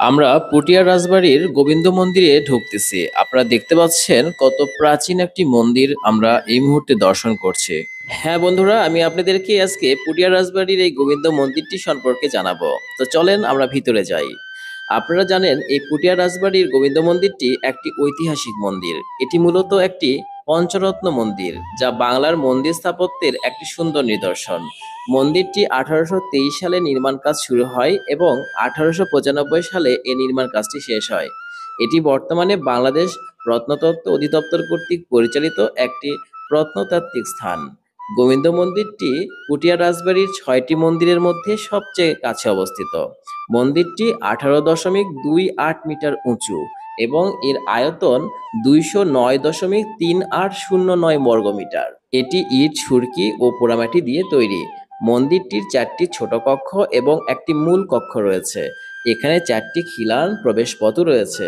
আমরা পটিয়া রাজবাড়ির গোবিন্দ মন্দিরে ঢুকতেছি। আপনারা দেখতে পাচ্ছেন কত প্রাচীন একটি মন্দির আমরা এই মুহূর্তে দর্শন করছি। হ্যাঁ বন্ধুরা, আমি আপনাদেরকে আজকে পটিয়া রাজবাড়ির এই গোবিন্দ মন্দিরটি সম্পর্কে জানাবো। তো চলেন আমরা ভিতরে যাই। আপনারা জানেন এই পটিয়া রাজবাড়ির গোবিন্দ মন্দিরটি একটি ঐতিহাসিক মন্দির। এটি মূলত একটি পঞ্চরত্ন মন্দির, যা বাংলার মন্দির স্থাপত্যের একটি সুন্দর নিদর্শন। মন্দিরটি 1823 সালে নির্মাণ কাজ শুরু হয় এবং 1895 সালে এই নির্মাণ কাজটি শেষ হয়। এটি বর্তমানে বাংলাদেশ প্রত্নতত্ত্ব অধিদপ্তর কর্তৃক পরিচালিত একটি প্রত্নতাত্ত্বিক স্থান। গোবিন্দ মন্দিরটি পুটিয়া রাজবাড়ির 6টি মন্দিরের মধ্যে সবচেয়ে কাছে অবস্থিত। মন্দিরটি 18.28 মিটার উঁচু এবং এর আয়তন 209.3809 বর্গমিটার। এটি ইট, সুরকি ও পোড়ামাটি দিয়ে তৈরি। মন্দিরটির 4টি ছোট কক্ষ এবং একটি মূল কক্ষ রয়েছে। এখানে 4টি খিলান প্রবেশপথও রয়েছে।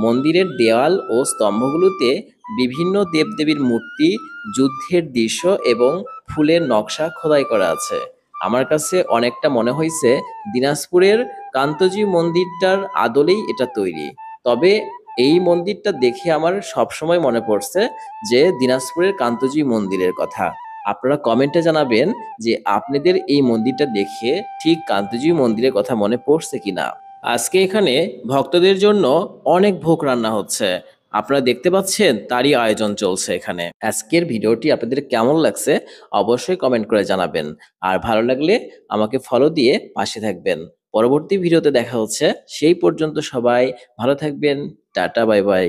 মন্দিরের দেওয়াল ও স্তম্ভগুলোতে বিভিন্ন দেবদেবীর মূর্তি, যুদ্ধের দৃশ্য এবং ফুলের নকশা খোদাই করা আছে। আমার কাছে অনেকটা মনে হয়েছে দিনাজপুরের কান্তজি মন্দিরটার আদলেই এটা তৈরি। তবে এই মন্দিরটা দেখে আমার সবসময় মনে পড়ছে যে দিনাজপুরের কান্তজি মন্দিরের কথা। আপনারা কমেন্টে জানাবেন যে আপনাদের এই মন্দিরটা দেখে ঠিক কান্তজি মন্দিরের কথা মনে পড়ছে কিনা। আজকে এখানে ভক্তদের জন্য অনেক ভোগ রান্না হচ্ছে। আপনারা দেখতে পাচ্ছেন তারই আয়োজন চলছে এখানে। আজকের ভিডিওটি আপনাদের কেমন লাগছে অবশ্যই কমেন্ট করে জানাবেন। আর ভালো লাগলে আমাকে ফলো দিয়ে পাশে থাকবেন। পরবর্তী ভিডিওতে দেখা হচ্ছে। সেই পর্যন্ত সবাই ভালো থাকবেন। Tata, bye bye.